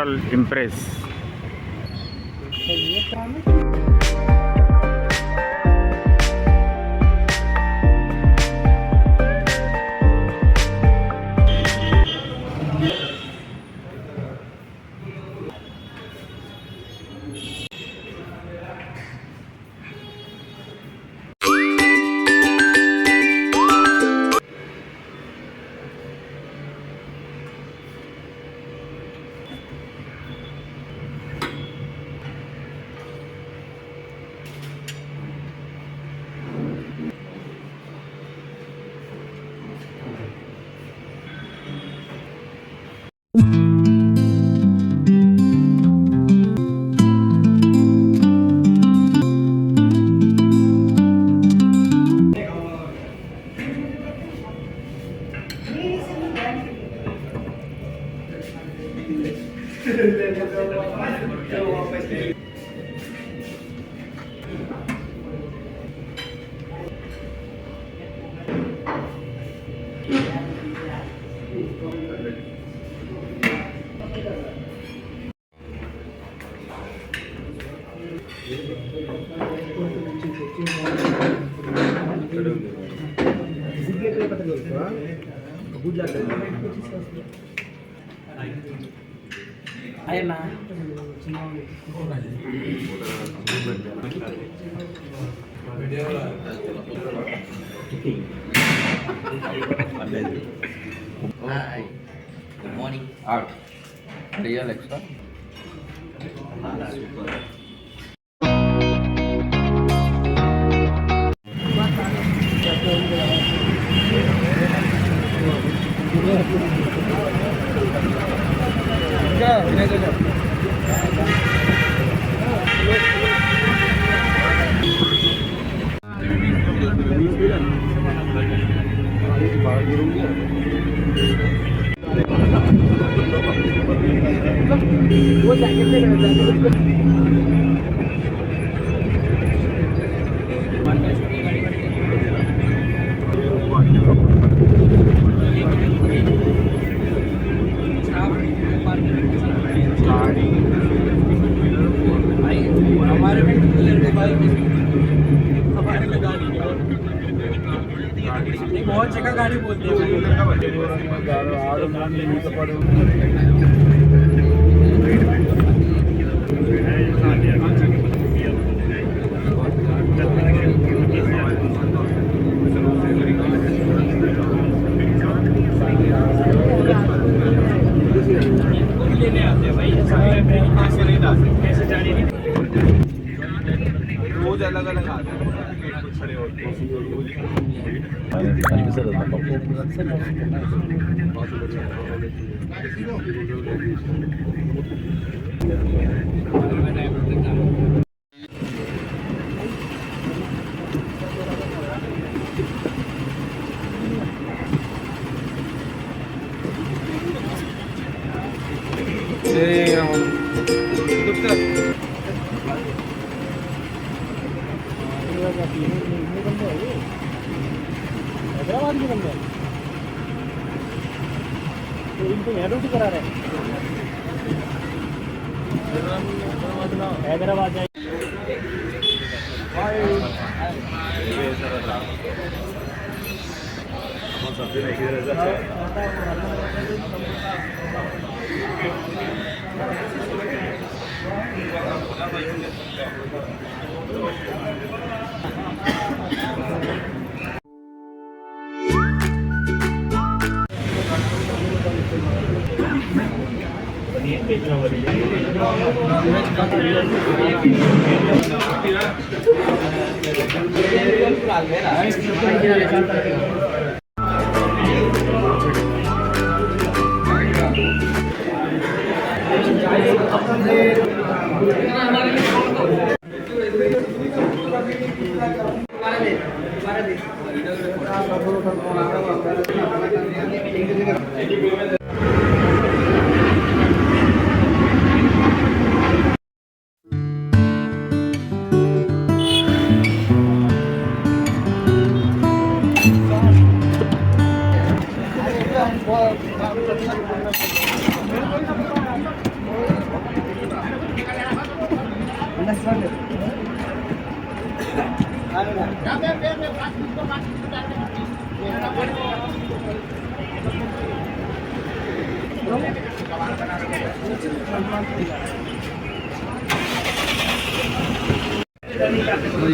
Total impress. అయ్యన్నా good morning. Real extra super. बहुत जगह गाड़ी बोलते हैं। लेने आते हैं भाई, कैसे नहीं आते, कैसे जाने नहीं, रोज अलग अलग आते हैं। हैदराबाद के बंदे तो इनको यहाँ ड्यूटी करा रहे हैं। हैदराबाद जाए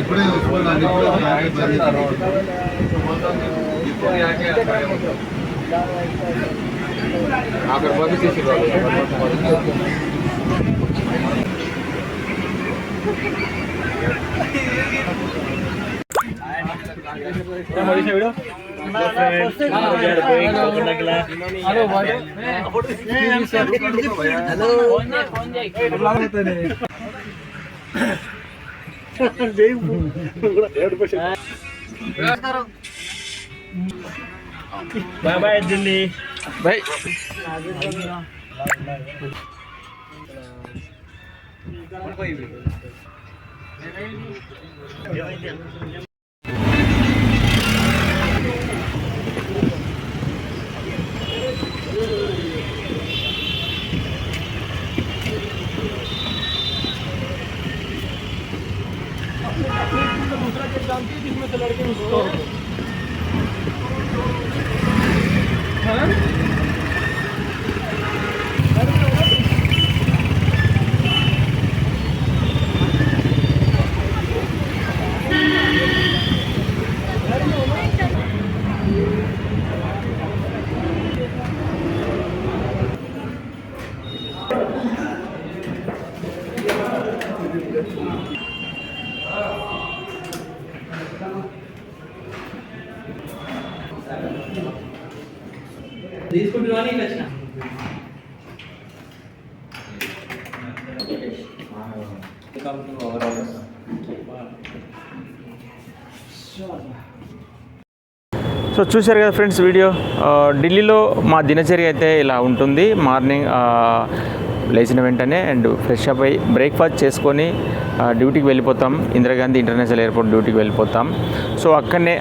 ఇప్పుడే అక్కడ పంపించేసి बाय बाय दिल्ली भाई जिसमें से लड़के उसको తీసుకుంటున్నాను ఇంకా వచ్చిన సో చూశారు కదా ఫ్రెండ్స్ వీడియో. ఢిల్లీలో మా దినచర్య అయితే ఇలా ఉంటుంది. మార్నింగ్ లేచిన వెంటనే అండ్ ఫ్రెష్ అప్ అయ్యి బ్రేక్ఫాస్ట్ చేసుకొని డ్యూటీకి వెళ్ళిపోతాం. ఇందిరాగాంధీ ఇంటర్నేషనల్ ఎయిర్పోర్ట్ డ్యూటీకి వెళ్ళిపోతాం. సో అక్కడనే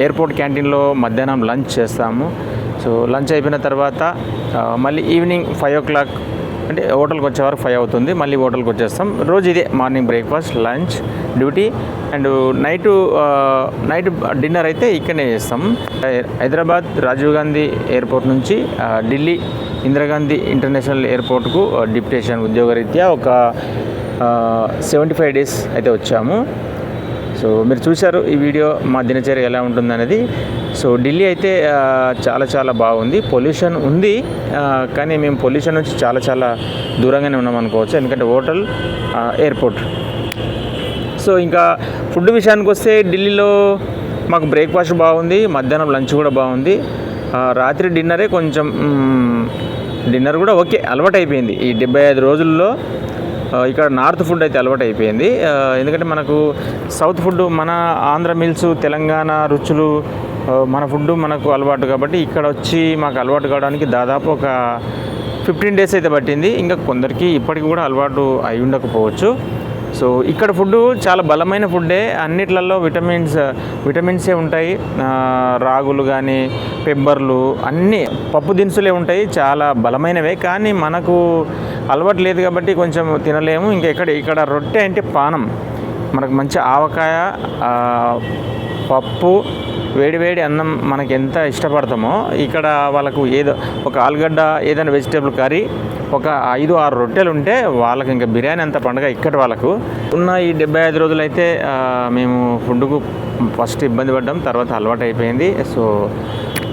ఎయిర్పోర్ట్ క్యాంటీన్లో మధ్యాహ్నం లంచ్ చేస్తాము. సో లంచ్ అయిపోయిన తర్వాత మళ్ళీ ఈవినింగ్ 5 o'clock అంటే హోటల్కి వచ్చేవారు 5 అవుతుంది. మళ్ళీ హోటల్కి వచ్చేస్తాం. రోజు ఇదే morning breakfast, lunch, duty and night dinner అయితే ఇక్కడనే చేస్తాం. హైదరాబాద్ రాజీవ్ గాంధీ ఎయిర్పోర్ట్ నుంచి ఢిల్లీ ఇందిరాగాంధీ ఇంటర్నేషనల్ ఎయిర్పోర్ట్కు డిప్యుటేషన్ ఉద్యోగరీత్యా ఒక 75 days అయితే వచ్చాము. సో మీరు చూశారు ఈ వీడియో మా దినచర్య ఎలా ఉంటుందనేది. సో ఢిల్లీ అయితే చాలా చాలా బాగుంది. పొల్యూషన్ ఉంది కానీ మేము పొల్యూషన్ నుంచి చాలా చాలా దూరంగానే ఉన్నాం అనుకోవచ్చు. ఎందుకంటే హోటల్, ఎయిర్పోర్ట్. సో ఇంకా ఫుడ్ విషయానికి వస్తే ఢిల్లీలో మాకు బ్రేక్ఫాస్ట్ బాగుంది, మధ్యాహ్నం లంచ్ కూడా బాగుంది. రాత్రి డిన్నరే కొంచెం డిన్నర్ కూడా ఓకే, అలవాటు అయిపోయింది. ఈ 75 రోజుల్లో ఇక్కడ నార్త్ ఫుడ్ అయితే అలవాటు అయిపోయింది. ఎందుకంటే మనకు సౌత్ ఫుడ్, మన ఆంధ్ర మీల్స్, తెలంగాణ రుచులు, మన ఫుడ్ మనకు అలవాటు కాబట్టి ఇక్కడ వచ్చి మాకు అలవాటు కావడానికి దాదాపు ఒక 15 days అయితే పట్టింది. ఇంకా కొందరికి ఇప్పటికి కూడా అలవాటు అయి ఉండకపోవచ్చు. సో ఇక్కడ ఫుడ్ చాలా బలమైన ఫుడ్డే. అన్నిట్లలో విటమిన్సే ఉంటాయి. రాగులు కానీ, పెబ్బర్లు, అన్నీ పప్పు దినుసులే ఉంటాయి. చాలా బలమైనవే. కానీ మనకు అలవాటు లేదు కాబట్టి కొంచెం తినలేము. ఇంకా ఇక్కడ రొట్టె అంటే పానం. మనకు మంచి ఆవకాయ, పప్పు, వేడివేడి అన్నం మనకి ఎంత ఇష్టపడతామో ఇక్కడ వాళ్ళకు ఏదో ఒక ఆలుగడ్డ, ఏదైనా వెజిటేబుల్ కర్రీ, ఒక 5-6 రొట్టెలు ఉంటే వాళ్ళకి ఇంకా బిర్యానీ అంత పండుగ ఇక్కడ వాళ్ళకు. ఉన్న ఈ 75 రోజులు అయితే మేము ఫుడ్కు ఫస్ట్ ఇబ్బంది పడ్డాం, తర్వాత అలవాటు అయిపోయింది. సో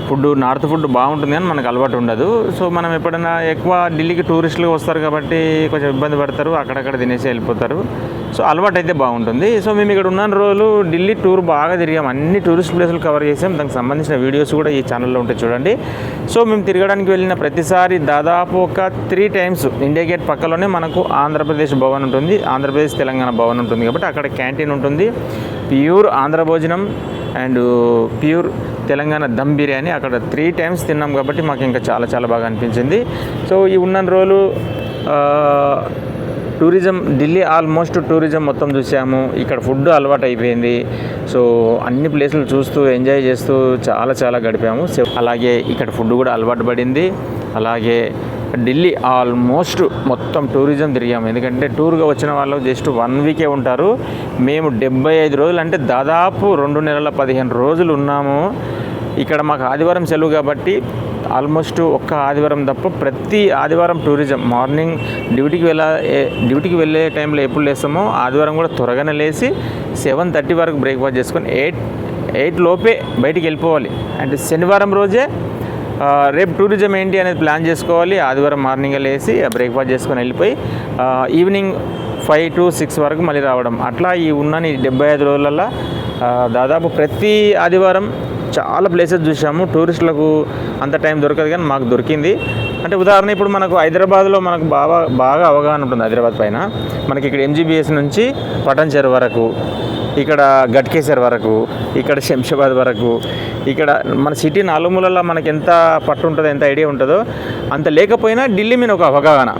ఫుడ్, నార్త్ ఫుడ్ బాగుంటుంది కానీ మనకు అలవాటు ఉండదు. సో మనం ఎప్పుడైనా ఎక్కువ ఢిల్లీకి టూరిస్టులు వస్తారు కాబట్టి కొంచెం ఇబ్బంది పడతారు, అక్కడక్కడ తినేసి వెళ్ళిపోతారు. సో అలవాటు అయితే బాగుంటుంది. సో మేము ఇక్కడ ఉన్న రోజులు ఢిల్లీ టూర్ బాగా తిరిగాం. అన్ని టూరిస్ట్ ప్లేసులు కవర్ చేసాం. దానికి సంబంధించిన వీడియోస్ కూడా ఈ ఛానల్లో ఉంటాయి, చూడండి. సో మేము తిరగడానికి వెళ్ళిన ప్రతిసారి దాదాపు ఒక 3 times ఇండియా గేట్ పక్కలోనే మనకు ఆంధ్రప్రదేశ్ భవన్ ఉంటుంది, ఆంధ్రప్రదేశ్ తెలంగాణ భవన్ ఉంటుంది కాబట్టి అక్కడ క్యాంటీన్ ఉంటుంది. ప్యూర్ ఆంధ్ర భోజనం అండ్ ప్యూర్ తెలంగాణ దమ్ బిర్యానీ అక్కడ 3 times తిన్నాం కాబట్టి మాకు ఇంకా చాలా చాలా బాగా అనిపించింది. సో ఈ ఉన్న రోజులు టూరిజం, ఢిల్లీ ఆల్మోస్ట్ టూరిజం మొత్తం చూసాము. ఇక్కడ ఫుడ్ అలవాటు అయిపోయింది. సో అన్ని ప్లేసులు చూస్తూ ఎంజాయ్ చేస్తూ చాలా చాలా గడిపాము. అలాగే ఇక్కడ ఫుడ్ కూడా అలవాటు పడింది. అలాగే ఢిల్లీ ఆల్మోస్ట్ మొత్తం టూరిజం తిరిగాము. ఎందుకంటే టూర్గా వచ్చిన వాళ్ళు జస్ట్ 1 వీకే ఉంటారు. మేము 75 రోజులు అంటే దాదాపు 2 నెలల 15 రోజులు ఉన్నాము. ఇక్కడ మాకు ఆదివారం సెలవు కాబట్టి ఆల్మోస్ట్ ఒక్క ఆదివారం తప్ప ప్రతి ఆదివారం టూరిజం. మార్నింగ్ డ్యూటీకి వెళ్ళే టైంలో ఎప్పుడు లేస్తామో ఆదివారం కూడా త్వరగానే లేచి 7:30 వరకు బ్రేక్ఫాస్ట్ చేసుకొని 8 లోపే బయటికి వెళ్ళిపోవాలి. అంటే శనివారం రోజే రేపు టూరిజం ఏంటి అనేది ప్లాన్ చేసుకోవాలి. ఆదివారం మార్నింగ్ లేచి బ్రేక్ఫాస్ట్ చేసుకొని వెళ్ళిపోయి ఈవినింగ్ 5 to 6 వరకు మళ్ళీ రావడం. అట్లా ఈ ఉన్న 75 రోజులలో దాదాపు ప్రతి ఆదివారం చాలా ప్లేసెస్ చూసాము. టూరిస్టులకు అంత టైం దొరకదు కానీ మాకు దొరికింది. అంటే ఉదాహరణ ఇప్పుడు మనకు హైదరాబాద్లో మనకు బాగా అవగాహన ఉంటుంది. హైదరాబాద్ పైన మనకి ఇక్కడ MGBS నుంచి పటాన్ చెరు వరకు, ఇక్కడ గట్కేసర్ వరకు, ఇక్కడ శంషాబాద్ వరకు, ఇక్కడ మన సిటీ నాలుగుమూలల్లో మనకి ఎంత పట్టు ఉంటుందో, ఎంత ఐడియా ఉంటుందో అంత లేకపోయినా ఢిల్లీ మీద ఒక అవగాహన.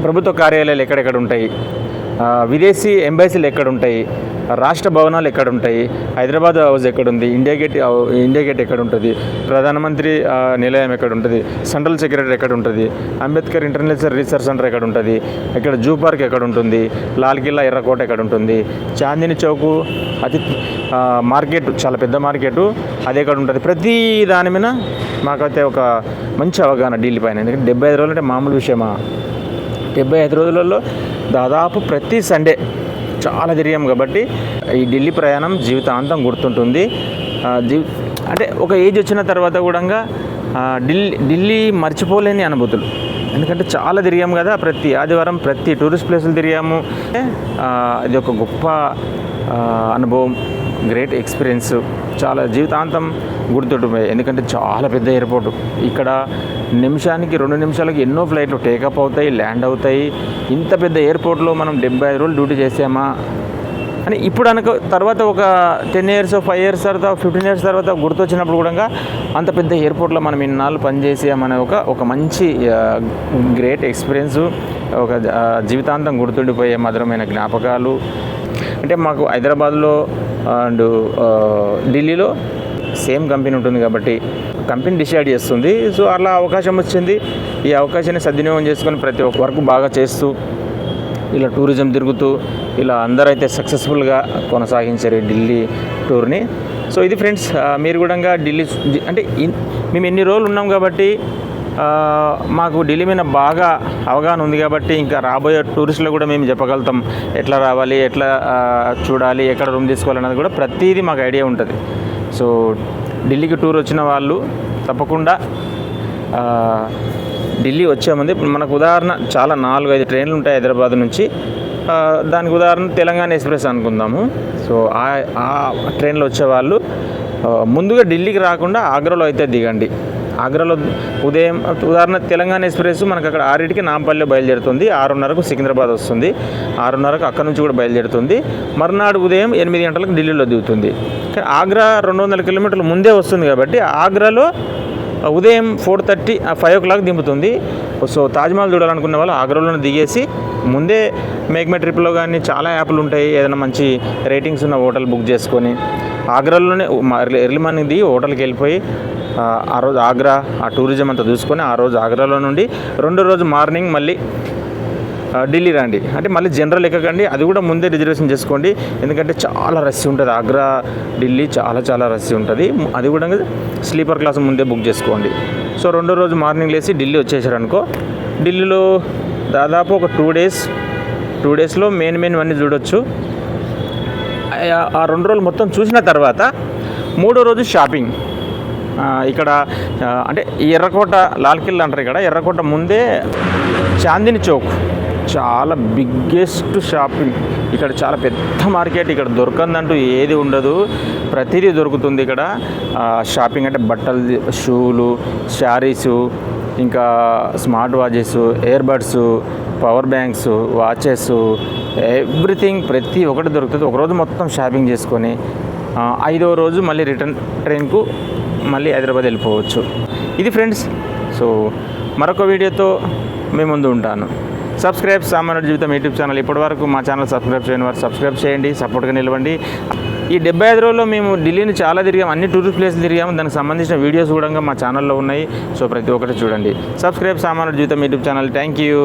ప్రభుత్వ కార్యాలయాలు ఎక్కడెక్కడ ఉంటాయి, విదేశీ ఎంబసీలు ఎక్కడ ఉంటాయి, రాష్ట్ర భవనాలు ఎక్కడ ఉంటాయి, హైదరాబాద్ హౌస్ ఎక్కడుంది, ఇండియా గేట్ ఎక్కడ ఉంటుంది, ప్రధానమంత్రి నిలయం ఎక్కడ ఉంటుంది, సెంట్రల్ సెక్రటరీ ఎక్కడ ఉంటుంది, అంబేద్కర్ ఇంటర్నేషనల్ రీసెర్చ్ సెంటర్ ఎక్కడ ఉంటుంది, ఇక్కడ జూ పార్క్ ఎక్కడ ఉంటుంది, లాల్ కిల్లా ఎర్రకోట ఎక్కడ ఉంటుంది, చాందిని చౌకు మార్కెట్ చాలా పెద్ద మార్కెట్ అది ఎక్కడ ఉంటుంది. ప్రతి దాని మీద మాకైతే ఒక మంచి అవగాహన ఢిల్లీ పైన. ఎందుకంటే 75 రోజులు అంటే మామూలు విషయమా? 75 రోజులలో దాదాపు ప్రతి సండే చాలా తిరిగాం కాబట్టి ఈ ఢిల్లీ ప్రయాణం జీవితాంతం గుర్తుంటుంది. అంటే ఒక ఏజ్ వచ్చిన తర్వాత కూడా ఢిల్లీ మర్చిపోలేని అనుభూతులు. ఎందుకంటే చాలా తిరిగాము కదా, ప్రతి ఆదివారం ప్రతి టూరిస్ట్ ప్లేసులు తిరిగాము. ఇది ఒక గొప్ప అనుభవం, గ్రేట్ ఎక్స్పీరియన్స్, చాలా జీవితాంతం గుర్తుండిపోయాయి. ఎందుకంటే చాలా పెద్ద ఎయిర్పోర్టు. ఇక్కడ నిమిషానికి 2 నిమిషాలకి ఎన్నో ఫ్లైట్లు టేకప్ అవుతాయి, ల్యాండ్ అవుతాయి. ఇంత పెద్ద ఎయిర్పోర్ట్లో మనం 75 రోజులు డ్యూటీ చేసామా అని ఇప్పుడు తర్వాత ఒక 10 years 5 years తర్వాత 15 years తర్వాత గుర్తొచ్చినప్పుడు కూడా అంత పెద్ద ఎయిర్పోర్ట్లో మనం ఇన్నాళ్ళు పనిచేసామనే ఒక మంచి గ్రేట్ ఎక్స్పీరియన్స్, ఒక జీవితాంతం గుర్తుండిపోయే మధురమైన జ్ఞాపకాలు. అంటే మాకు హైదరాబాద్లో అండ్ ఢిల్లీలో సేమ్ కంపెనీ ఉంటుంది కాబట్టి కంపెనీ డిసైడ్ చేస్తుంది. సో అలా అవకాశం వచ్చింది. ఈ అవకాశాన్ని సద్వినియోగం చేసుకొని ప్రతి ఒక్క వర్క్ బాగా చేస్తూ ఇలా టూరిజం తిరుగుతూ ఇలా అందరైతే సక్సెస్ఫుల్గా కొనసాగించారు ఈ ఢిల్లీ టూర్ని. సో ఇది ఫ్రెండ్స్, మీరు కూడా ఢిల్లీ అంటే మేము ఎన్ని రోజులు ఉన్నాం కాబట్టి మాకు ఢిల్లీ మీద బాగా అవగాహన ఉంది కాబట్టి ఇంకా రాబోయే టూరిస్టులు కూడా మేము చెప్పగలుగుతాం ఎట్లా రావాలి, ఎట్లా చూడాలి, ఎక్కడ రూమ్ తీసుకోవాలన్నది కూడా ప్రతిదీ మాకు ఐడియా ఉంటుంది. సో ఢిల్లీకి టూర్ వచ్చిన వాళ్ళు తప్పకుండా ఢిల్లీ వచ్చే ముందు మనకు ఉదాహరణ చాలా 4-5 ట్రైన్లు ఉంటాయి హైదరాబాద్ నుంచి. దానికి ఉదాహరణ తెలంగాణ ఎక్స్ప్రెస్ అనుకుందాము. సో ఆ ట్రైన్లో వచ్చేవాళ్ళు ముందుగా ఢిల్లీకి రాకుండా ఆగ్రాలో అయితే దిగండి. ఆగ్రాలో ఉదయం ఉదాహరణ తెలంగాణ ఎక్స్ప్రెస్ మనకు అక్కడ 6కి నాంపల్లిలో బయలుదేరుతుంది, 6:30కు సికింద్రాబాద్ వస్తుంది, 6:30కు అక్కడ నుంచి కూడా బయలుదేరుతుంది. మర్నాడు ఉదయం 8 గంటలకు ఢిల్లీలో దిగుతుంది. కానీ ఆగ్రా 200 కిలోమీటర్ల ముందే వస్తుంది కాబట్టి ఆగ్రాలో ఉదయం 4:30 5 o'clock దింపుతుంది. సో తాజ్మహల్ చూడాలనుకున్న వాళ్ళు ఆగ్రాలోనే దిగేసి ముందే మేక్ మై ట్రిప్లో కానీ చాలా యాప్లు ఉంటాయి, ఏదైనా మంచి రేటింగ్స్ ఉన్న హోటల్ బుక్ చేసుకొని ఆగ్రాలోనే ఎర్లీ మార్నింగ్ దిగి హోటల్కి వెళ్ళిపోయి ఆ రోజు ఆగ్రా ఆ టూరిజం అంతా చూసుకొని ఆ రోజు ఆగ్రాలో నుండి 2వ రోజు మార్నింగ్ మళ్ళీ ఢిల్లీ రండి. అంటే మళ్ళీ జనరల్ ఎక్కకండి, అది కూడా ముందే రిజర్వేషన్ చేసుకోండి. ఎందుకంటే చాలా రష్ ఉంటుంది. ఆగ్రా ఢిల్లీ చాలా రష్ ఉంటుంది. అది కూడా స్లీపర్ క్లాస్ ముందే బుక్ చేసుకోండి. సో 2వ రోజు మార్నింగ్ లేసి ఢిల్లీ వచ్చేసారనుకో, ఢిల్లీలో దాదాపు ఒక 2 డేస్లో మెయిన్ అన్నీ చూడొచ్చు. ఆ 2 రోజులు మొత్తం చూసిన తర్వాత 3వ రోజు షాపింగ్. ఇక్కడ అంటే ఎర్రకోట లాల్ కిల్లా అంటారు. ఇక్కడ ఎర్రకోట ముందే చాందిని చౌక్ చాలా బిగ్గెస్ట్ షాపింగ్. ఇక్కడ చాలా పెద్ద మార్కెట్. ఇక్కడ దొరకందంటూ ఏది ఉండదు, ప్రతిదీ దొరుకుతుంది ఇక్కడ. షాపింగ్ అంటే బట్టలు, షూలు, శారీసు, ఇంకా smart watches, ear buds, power banks, watches, everything ప్రతి ఒక్కటి దొరుకుతుంది. ఒకరోజు మొత్తం షాపింగ్ చేసుకొని 5వ రోజు మళ్ళీ రిటర్న్ ట్రైన్కు మళ్ళీ హైదరాబాద్ వెళ్ళిపోవచ్చు. ఇది ఫ్రెండ్స్. సో మరొక వీడియోతో మీ ముందు ఉంటాను. సామాన్యుడి జీవితం యూట్యూబ్ ఛానల్. ఇప్పటివరకు మా ఛానల్ సబ్స్క్రైబ్ చేయని వారు సబ్స్క్రైబ్ చేయండి, సపోర్ట్గా నిలవండి. ఈ 75 రోజుల్లో మేము ఢిల్లీని చాలా తిరిగాము, అన్ని టూరిస్ట్ ప్లేస్లు తిరిగాము. దానికి సంబంధించిన వీడియోస్ కూడా మా ఛానల్లో ఉన్నాయి. సో ప్రతి ఒక్కటి చూడండి. సబ్స్క్రైబ్ సామాన్యుడి జీవితం యూట్యూబ్ ఛానల్. Thank you.